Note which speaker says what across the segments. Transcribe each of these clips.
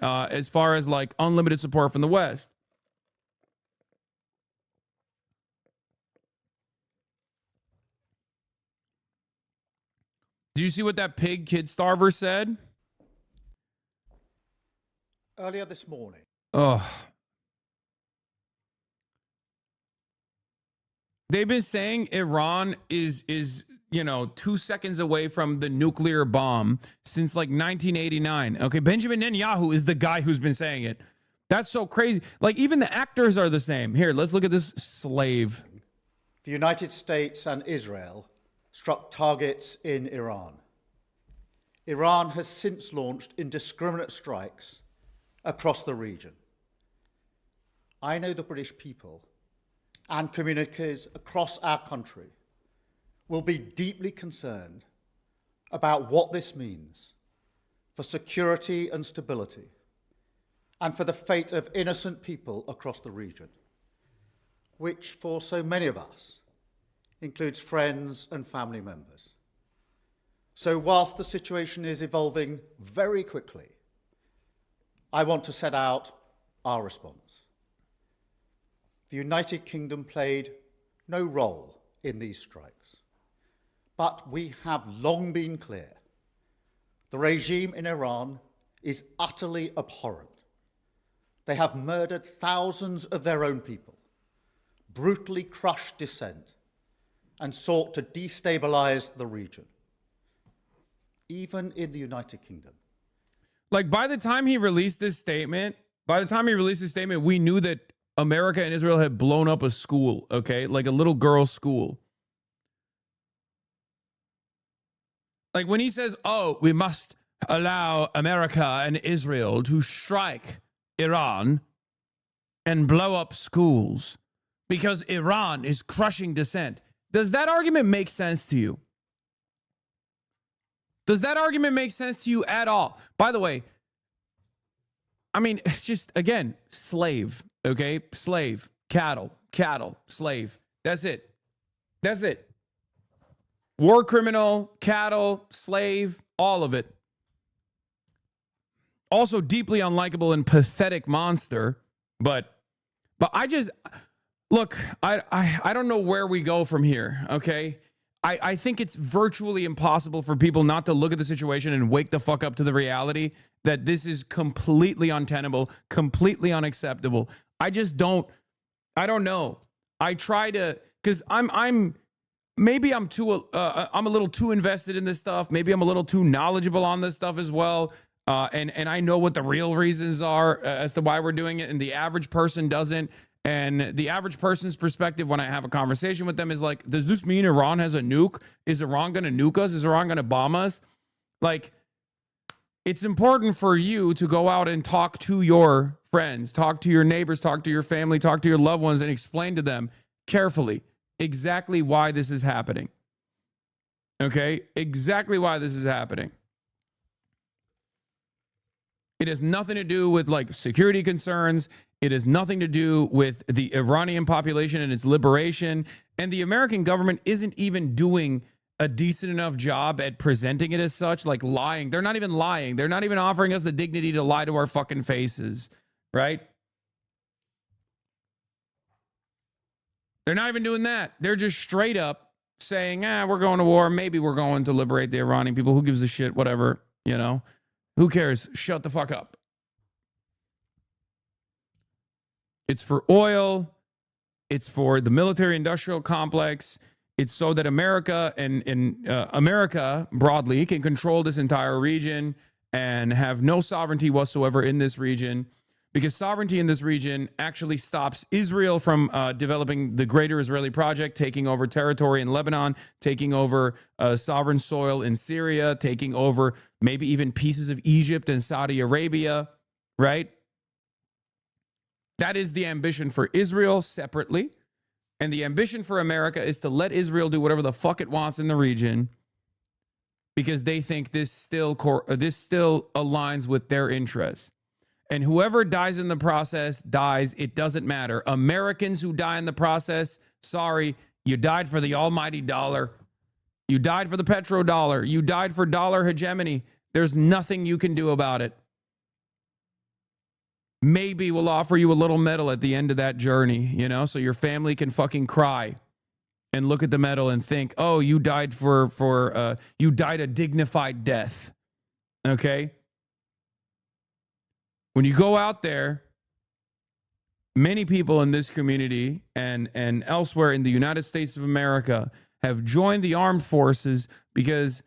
Speaker 1: as far as like unlimited support from the West. Do you see what that pig kid starver said?
Speaker 2: Earlier this morning.
Speaker 1: Oh. They've been saying Iran is 2 seconds away from the nuclear bomb since like 1989. Okay, Benjamin Netanyahu is the guy who's been saying it. That's so crazy. Like even the actors are the same. Here, let's look at this slave.
Speaker 2: The United States and Israel struck targets in Iran. Iran has since launched indiscriminate strikes across the region. I know the British people and communities across our country will be deeply concerned about what this means for security and stability and for the fate of innocent people across the region, which for so many of us includes friends and family members. So whilst the situation is evolving very quickly, I want to set out our response. The United Kingdom played no role in these strikes, but we have long been clear. The regime in Iran is utterly abhorrent. They have murdered thousands of their own people, brutally crushed dissent, and sought to destabilize the region, even in the United Kingdom.
Speaker 1: Like by the time he released this statement, we knew that America and Israel had blown up a school, okay? Like a little girl's school. Like when he says, oh, we must allow America and Israel to strike Iran and blow up schools because Iran is crushing dissent. Does that argument make sense to you? Does that argument make sense to you at all? By the way, I mean, it's just, again, slave, okay? Slave, cattle, slave. That's it. That's it. War criminal, cattle, slave, all of it. Also deeply unlikable and pathetic monster. But I just, look, I don't know where we go from here, okay? I think it's virtually impossible for people not to look at the situation and wake the fuck up to the reality that this is completely untenable, completely unacceptable. I don't know. I try to, because maybe I'm a little too invested in this stuff. Maybe I'm a little too knowledgeable on this stuff as well. And I know what the real reasons are as to why we're doing it. And the average person doesn't. And the average person's perspective when I have a conversation with them is like, does this mean Iran has a nuke? Is Iran going to nuke us? Is Iran going to bomb us? Like, it's important for you to go out and talk to your friends, talk to your neighbors, talk to your family, talk to your loved ones, and explain to them carefully exactly why this is happening. Okay? Exactly why this is happening. It has nothing to do with like security concerns. It has nothing to do with the Iranian population and its liberation. And the American government isn't even doing a decent enough job at presenting it as such, like lying. They're not even lying. They're not even offering us the dignity to lie to our fucking faces, right? They're not even doing that. They're just straight up saying, we're going to war. Maybe we're going to liberate the Iranian people. Who gives a shit? Whatever, you know? Who cares? Shut the fuck up. It's for oil. It's for the military industrial complex. It's so that America and America broadly can control this entire region and have no sovereignty whatsoever in this region, because sovereignty in this region actually stops Israel from developing the greater Israeli project, taking over territory in Lebanon, taking over sovereign soil in Syria, taking over maybe even pieces of Egypt and Saudi Arabia, right? That is the ambition for Israel separately. And the ambition for America is to let Israel do whatever the fuck it wants in the region, because they think this still aligns with their interests. And whoever dies in the process dies. It doesn't matter. Americans who die in the process, sorry, you died for the almighty dollar. You died for the petrodollar. You died for dollar hegemony. There's nothing you can do about it. Maybe we'll offer you a little medal at the end of that journey, you know, so your family can fucking cry and look at the medal and think, oh, you died you died a dignified death. Okay? When you go out there, many people in this community and elsewhere in the United States of America have joined the armed forces because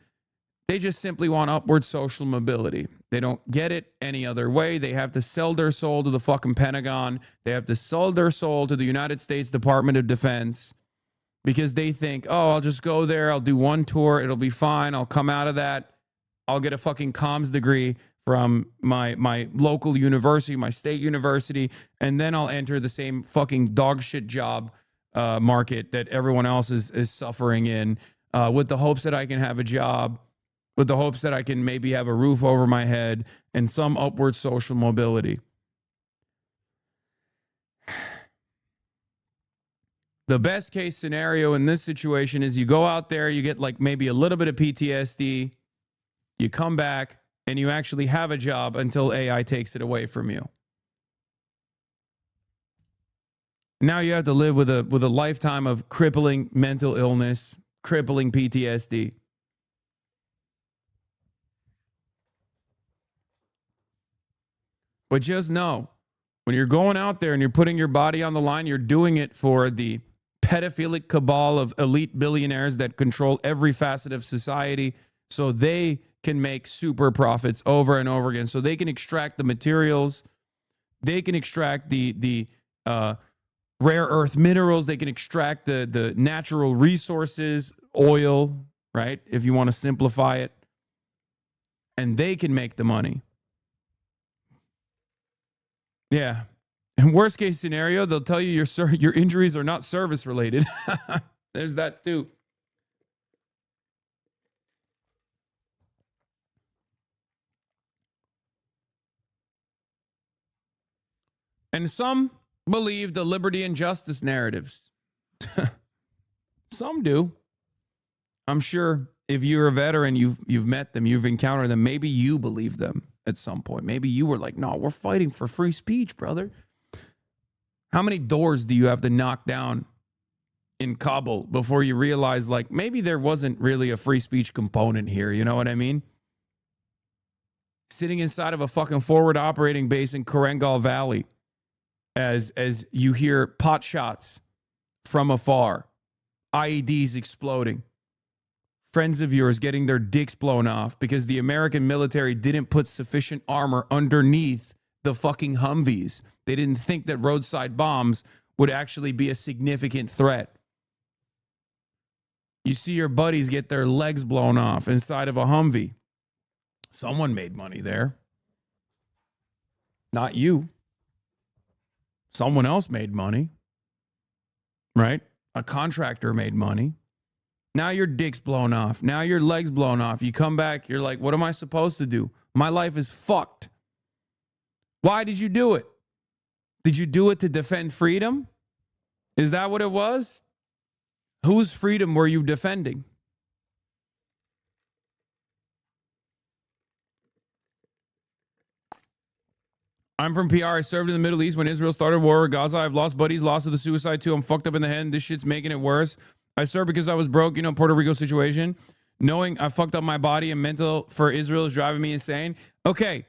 Speaker 1: they just simply want upward social mobility. They don't get it any other way. They have to sell their soul to the fucking Pentagon. They have to sell their soul to the United States Department of Defense because they think, oh, I'll just go there. I'll do one tour. It'll be fine. I'll come out of that. I'll get a fucking comms degree from my local university, my state university, and then I'll enter the same fucking dog shit job market that everyone else is suffering in with the hopes that I can have a job, with the hopes that I can maybe have a roof over my head and some upward social mobility. The best case scenario in this situation is you go out there, you get like maybe a little bit of PTSD, you come back, and you actually have a job until AI takes it away from you. Now you have to live with a lifetime of crippling mental illness, crippling PTSD. But just know, when you're going out there and you're putting your body on the line, you're doing it for the pedophilic cabal of elite billionaires that control every facet of society, so they can make super profits over and over again. So they can extract the materials, they can extract the rare earth minerals, they can extract the natural resources, oil, right? If you want to simplify it, and they can make the money. Yeah. In worst case scenario, they'll tell you your injuries are not service related. There's that too. And some believe the liberty and justice narratives. Some do. I'm sure if you're a veteran, you've met them, you've encountered them. Maybe you believe them at some point. Maybe you were like, no, we're fighting for free speech, brother. How many doors do you have to knock down in Kabul before you realize, like, maybe there wasn't really a free speech component here? You know what I mean? Sitting inside of a fucking forward operating base in Korengal Valley as you hear pot shots from afar, IEDs exploding, friends of yours getting their dicks blown off because the American military didn't put sufficient armor underneath the fucking Humvees. They didn't think that roadside bombs would actually be a significant threat. You see your buddies get their legs blown off inside of a Humvee. Someone made money there. Not you. Someone else made money. Right? A contractor made money. Now your dick's blown off. Now your leg's blown off. You come back, you're like, what am I supposed to do? My life is fucked. Why did you do it? Did you do it to defend freedom? Is that what it was? Whose freedom were you defending? I'm from PR. I served in the Middle East when Israel started war with Gaza. I've lost buddies, lost to the suicide too. I'm fucked up in the head. This shit's making it worse. I served because I was broke, Puerto Rico situation. Knowing I fucked up my body and mental for Israel is driving me insane. Okay,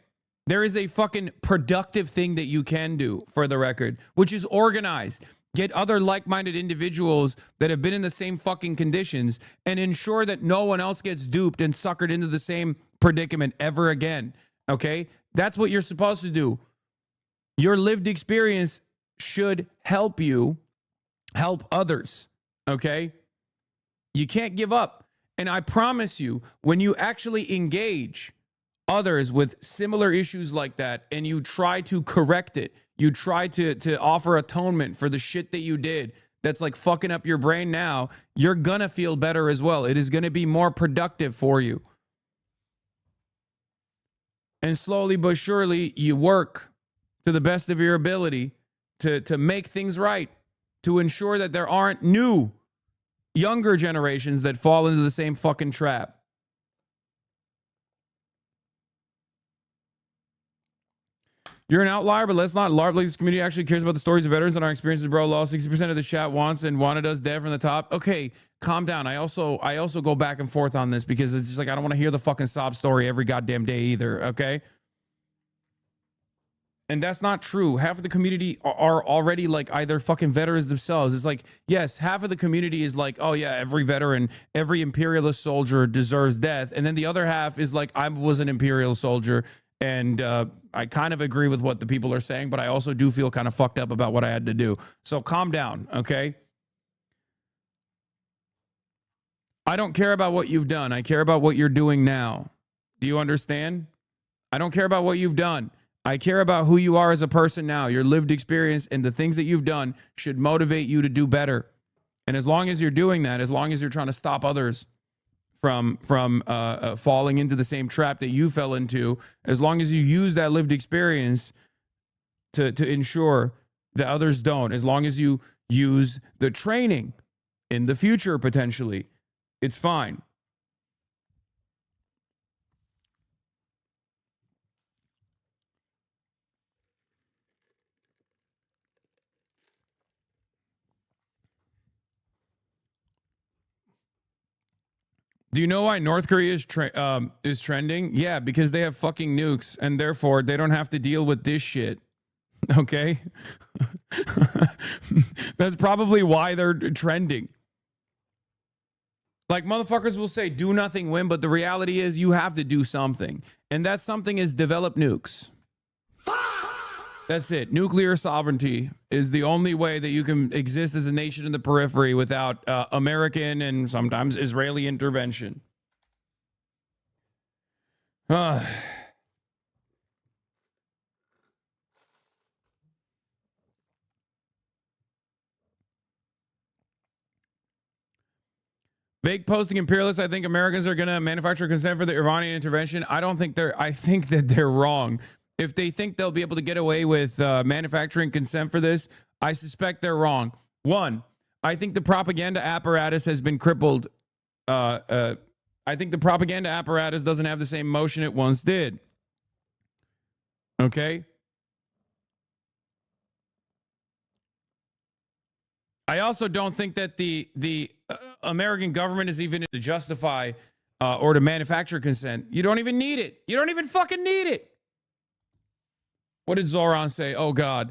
Speaker 1: there is a fucking productive thing that you can do, for the record, which is organize. Get other like-minded individuals that have been in the same fucking conditions and ensure that no one else gets duped and suckered into the same predicament ever again. Okay? That's what you're supposed to do. Your lived experience should help you help others. Okay? You can't give up. And I promise you, when you actually engage others with similar issues like that and you try to correct it, you try to offer atonement for the shit that you did that's like fucking up your brain now, you're gonna feel better as well. It is gonna be more productive for you. And slowly but surely, you work to the best of your ability to make things right, to ensure that there aren't new, younger generations that fall into the same fucking trap. You're an outlier, but let's not largely. This community actually cares about the stories of veterans and our experiences, bro. Law 60% of the chat wants and wanted us dead from the top. Okay, calm down. I also go back and forth on this because it's just like I don't want to hear the fucking sob story every goddamn day either. Okay. And that's not true. Half of the community are already like either fucking veterans themselves. It's like, yes, half of the community is like, oh yeah, every veteran, every imperialist soldier deserves death. And then the other half is like, I was an imperial soldier. And I kind of agree with what the people are saying, but I also do feel kind of fucked up about what I had to do. So calm down, okay? I don't care about what you've done. I care about what you're doing now. Do you understand? I don't care about what you've done. I care about who you are as a person now. Your lived experience and the things that you've done should motivate you to do better. And as long as you're doing that, as long as you're trying to stop others from falling into the same trap that you fell into, as long as you use that lived experience to ensure that others don't, as long as you use the training in the future potentially, it's fine. Do you know why North Korea is trending? Yeah, because they have fucking nukes, and therefore they don't have to deal with this shit. Okay? That's probably why they're trending. Like, motherfuckers will say, do nothing, win, but the reality is you have to do something. And that something is develop nukes. That's it. Nuclear sovereignty is the only way that you can exist as a nation in the periphery without American and sometimes Israeli intervention. Vague posting imperialists. I think Americans are going to manufacture consent for the Iranian intervention. I think that they're wrong. If they think they'll be able to get away with manufacturing consent for this, I suspect they're wrong. One, I think the propaganda apparatus has been crippled. I think the propaganda apparatus doesn't have the same motion it once did. Okay? I also don't think that the American government is even to justify or to manufacture consent. You don't even need it. You don't even fucking need it. What did Zoran say? Oh, God.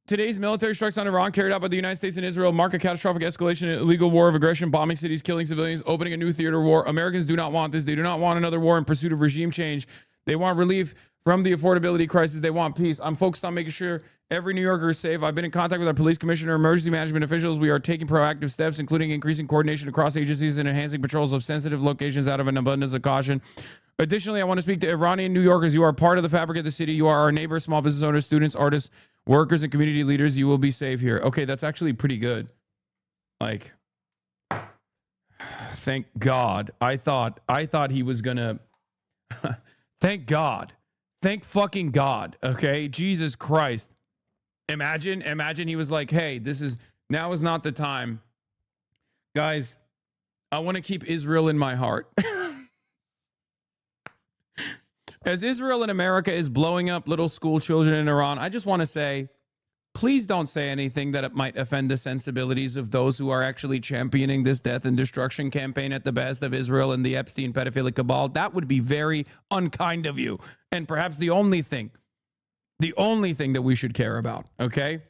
Speaker 1: Today's military strikes on Iran carried out by the United States and Israel mark a catastrophic escalation in illegal war of aggression, bombing cities, killing civilians, opening a new theater war. Americans do not want this. They do not want another war in pursuit of regime change. They want relief from the affordability crisis. They want peace. I'm focused on making sure every New Yorker is safe. I've been in contact with our police commissioner, emergency management officials. We are taking proactive steps, including increasing coordination across agencies and enhancing patrols of sensitive locations out of an abundance of caution. Additionally, I want to speak to Iranian New Yorkers. You are part of the fabric of the city. You are our neighbors, small business owners, students, artists, workers, and community leaders. You will be safe here. Okay, that's actually pretty good. Like, thank God. I thought he was gonna. Thank God. Thank fucking God. Okay, Jesus Christ. Imagine he was like, hey, now is not the time. Guys, I want to keep Israel in my heart. As Israel and America is blowing up little school children in Iran, I just want to say, please don't say anything that it might offend the sensibilities of those who are actually championing this death and destruction campaign at the best of Israel and the Epstein pedophilic cabal. That would be very unkind of you. And perhaps the only thing that we should care about, okay?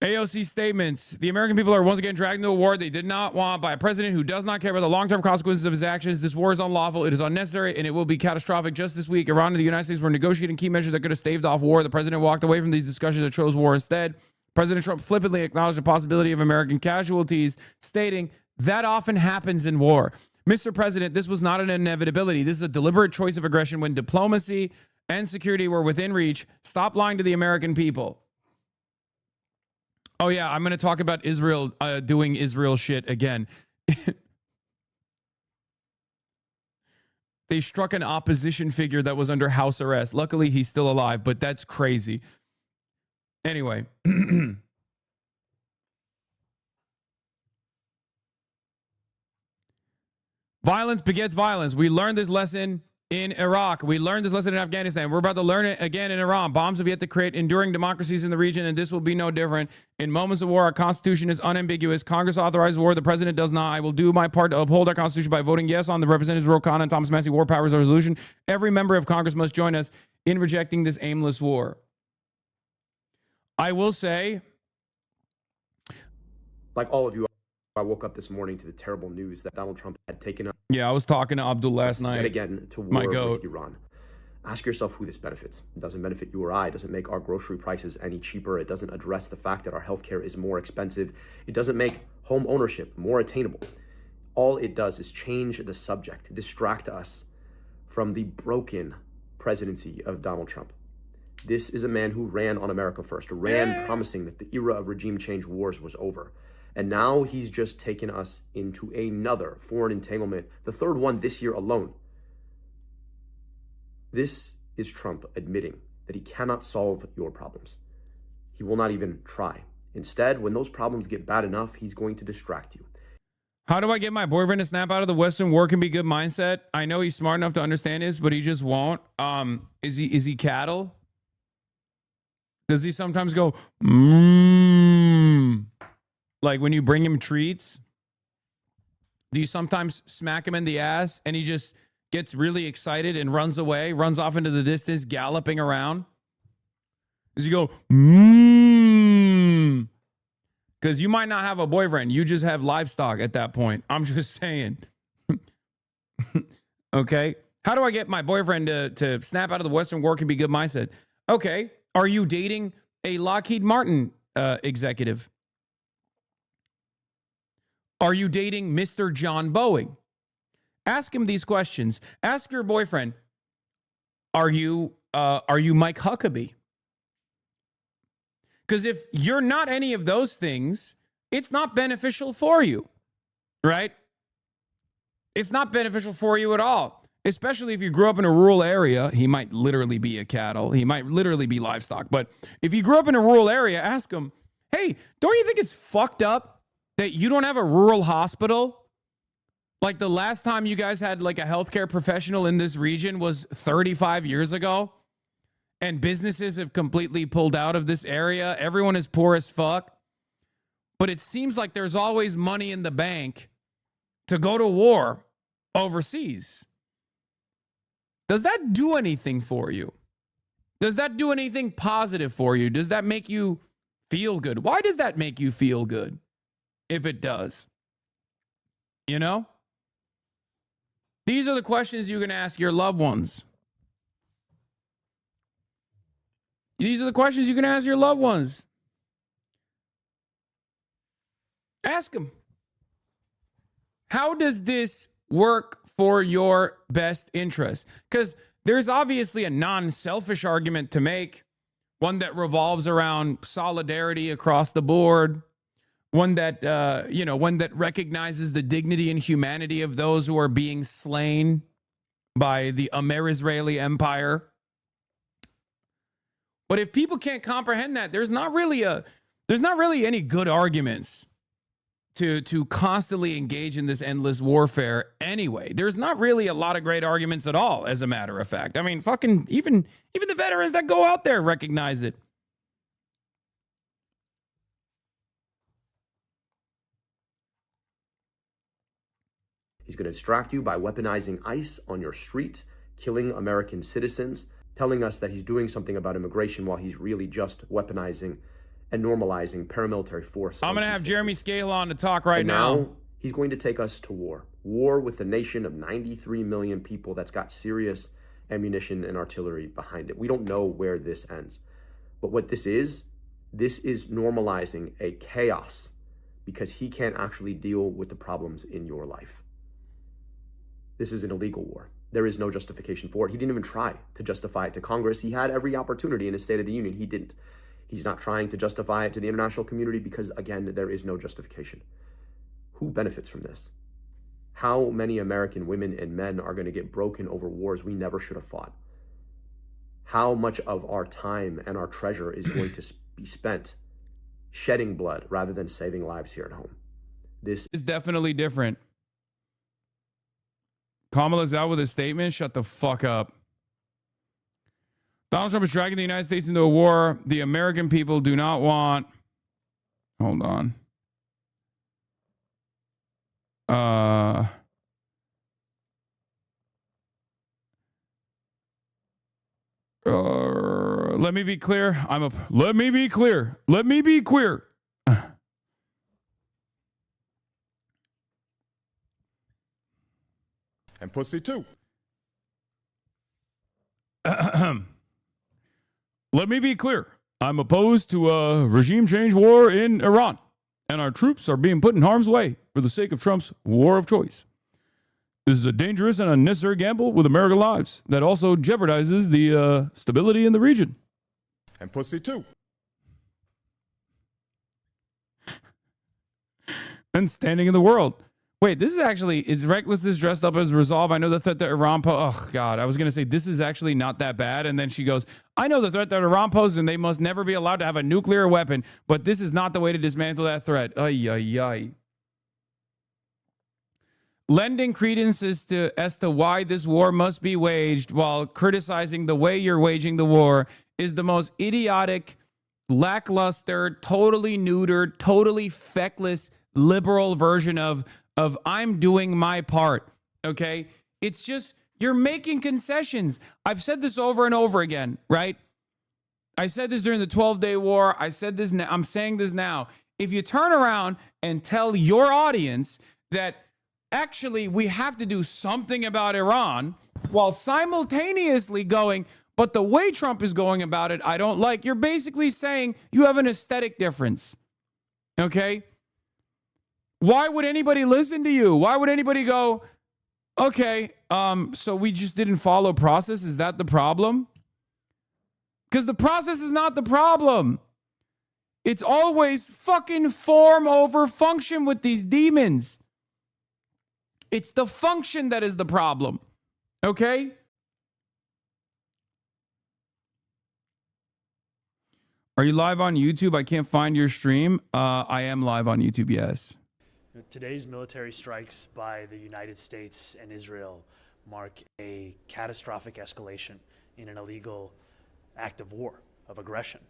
Speaker 1: AOC statements, the American people are once again dragged into a war they did not want by a president who does not care about the long-term consequences of his actions. This war is unlawful, it is unnecessary, and it will be catastrophic. Just this week, Iran and the United States were negotiating key measures that could have staved off war. The president walked away from these discussions and chose war instead. President Trump flippantly acknowledged the possibility of American casualties, stating, that often happens in war. Mr. President, this was not an inevitability. This is a deliberate choice of aggression when diplomacy and security were within reach. Stop lying to the American people. Oh, yeah, I'm going to talk about Israel doing Israel shit again. They struck an opposition figure that was under house arrest. Luckily, he's still alive, but that's crazy. Anyway. Violence begets violence. We learned this lesson in Iraq. We learned this lesson in Afghanistan. We're about to learn it again in Iran. Bombs have yet to create enduring democracies in the region, and this will be no different. In moments of war, our Constitution is unambiguous. Congress authorizes war. The president does not. I will do my part to uphold our Constitution by voting yes on the Representatives Ro Khanna and Thomas Massie War Powers Resolution. Every member of Congress must join us in rejecting this aimless war. I will say,
Speaker 3: like all of you, I woke up this morning to the terrible news that Donald Trump had taken up
Speaker 1: yeah, I was talking to Abdul last night.
Speaker 3: yet again to
Speaker 1: My
Speaker 3: war
Speaker 1: goat.
Speaker 3: with Iran. Ask yourself who this benefits. It doesn't benefit you or I. It doesn't make our grocery prices any cheaper. It doesn't address the fact that our healthcare is more expensive. It doesn't make home ownership more attainable. All it does is change the subject, distract us from the broken presidency of Donald Trump. This is a man who ran on America first, ran promising that the era of regime change wars was over. And now he's just taken us into another foreign entanglement, the third one this year alone. This is Trump admitting that he cannot solve your problems. He will not even try. Instead, when those problems get bad enough, he's going to distract you.
Speaker 1: How do I get my boyfriend to snap out of the Western work and be good mindset? I know he's smart enough to understand this, but he just won't. Is he cattle? Does he sometimes go, like when you bring him treats? Do you sometimes smack him in the ass and he just gets really excited and runs away, runs off into the distance, galloping around? Does he go, because you might not have a boyfriend. You just have livestock at that point. I'm just saying. Okay. How do I get my boyfriend to snap out of the Western work and be good mindset? Okay. Are you dating a Lockheed Martin executive? Are you dating Mr. John Boeing? Ask him these questions. Ask your boyfriend, are you Mike Huckabee? Because if you're not any of those things, it's not beneficial for you, right? It's not beneficial for you at all. Especially if you grew up in a rural area. He might literally be a cattle. He might literally be livestock. But if you grew up in a rural area, ask him, hey, don't you think it's fucked up that you don't have a rural hospital? Like the last time you guys had like a healthcare professional in this region was 35 years ago. And businesses have completely pulled out of this area. Everyone is poor as fuck. But it seems like there's always money in the bank to go to war overseas. Does that do anything for you? Does that do anything positive for you? Does that make you feel good? Why does that make you feel good? If it does. You know? These are the questions you can ask your loved ones. These are the questions you can ask your loved ones. Ask them. How does this work for your best interest? Because there's obviously a non-selfish argument to make, one that revolves around solidarity across the board, one that one that recognizes the dignity and humanity of those who are being slain by the Amer-Israeli Empire. But if people can't comprehend that, there's not really any good arguments to constantly engage in this endless warfare anyway. There's not really a lot of great arguments at all, as a matter of fact. I mean, fucking even the veterans that go out there recognize it.
Speaker 3: He's going to distract you by weaponizing ICE on your street, killing American citizens, telling us that he's doing something about immigration while he's really just weaponizing and normalizing paramilitary force.
Speaker 1: I'm going to have Jeremy Scale on to talk right
Speaker 3: now. He's going to take us to war. War with a nation of 93 million people that's got serious ammunition and artillery behind it. We don't know where this ends. But what this is normalizing a chaos because he can't actually deal with the problems in your life. This is an illegal war. There is no justification for it. He didn't even try to justify it to Congress. He had every opportunity in his State of the Union. He didn't. He's not trying to justify it to the international community because, again, there is no justification. Who benefits from this? How many American women and men are going to get broken over wars we never should have fought? How much of our time and our treasure is going to be spent shedding blood rather than saving lives here at home? This
Speaker 1: is definitely different. Kamala's out with a statement. Shut the fuck up. Donald Trump is dragging the United States into a war the American people do not want. Hold on. Let me be clear. Let me be clear. Let me be clear.
Speaker 4: And pussy too.
Speaker 1: Let me be clear. I'm opposed to a regime change war in Iran, and our troops are being put in harm's way for the sake of Trump's war of choice. This is a dangerous and unnecessary gamble with American lives that also jeopardizes the stability in the region.
Speaker 4: And pussy too.
Speaker 1: And standing in the world. Wait, this is actually, is recklessness dressed up as resolve? I know the threat that Iran oh, God, I was going to say, this is actually not that bad. And then she goes, I know the threat that Iran poses, and they must never be allowed to have a nuclear weapon, but this is not the way to dismantle that threat. Ay, ay, ay. Lending credence as to why this war must be waged while criticizing the way you're waging the war is the most idiotic, lackluster, totally neutered, totally feckless, liberal version of I'm doing my part, okay? It's just, you're making concessions. I've said this over and over again, right? I said this during the 12-day war. I said this now. I'm saying this now. If you turn around and tell your audience that actually we have to do something about Iran while simultaneously going, but the way Trump is going about it, I don't like, you're basically saying you have an aesthetic difference, okay? Why would anybody listen to you? Why would anybody go, okay, so we just didn't follow process? Is that the problem? Because the process is not the problem. It's always fucking form over function with these demons. It's the function that is the problem. Okay? Are you live on YouTube? I can't find your stream. I am live on YouTube, yes.
Speaker 5: Today's military strikes by the United States and Israel mark a catastrophic escalation in an illegal act of war, of aggression.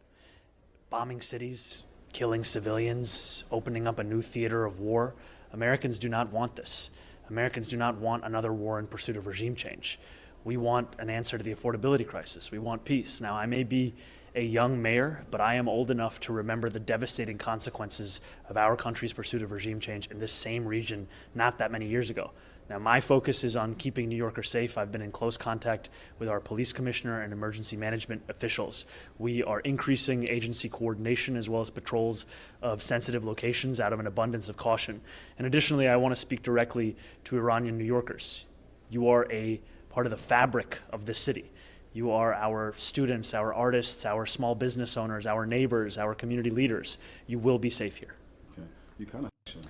Speaker 5: Bombing cities, killing civilians, opening up a new theater of war. Americans do not want this. Americans do not want another war in pursuit of regime change. We want an answer to the affordability crisis. We want peace. Now, I may be a young mayor, but I am old enough to remember the devastating consequences of our country's pursuit of regime change in this same region not that many years ago. Now, my focus is on keeping New Yorkers safe. I've been in close contact with our police commissioner and emergency management officials. We are increasing agency coordination as well as patrols of sensitive locations out of an abundance of caution. And additionally, I want to speak directly to Iranian New Yorkers. You are a part of the fabric of this city. You are our students, our artists, our small business owners, our neighbors, our community leaders. You will be safe here.
Speaker 4: Okay. You kind of actually.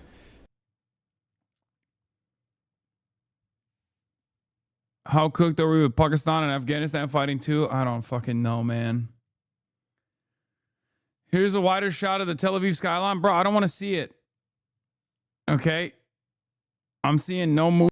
Speaker 1: How cooked are we with Pakistan and Afghanistan fighting too? I don't fucking know, man. Here's a wider shot of the Tel Aviv skyline. Bro, I don't want to see it. Okay? I'm seeing no move.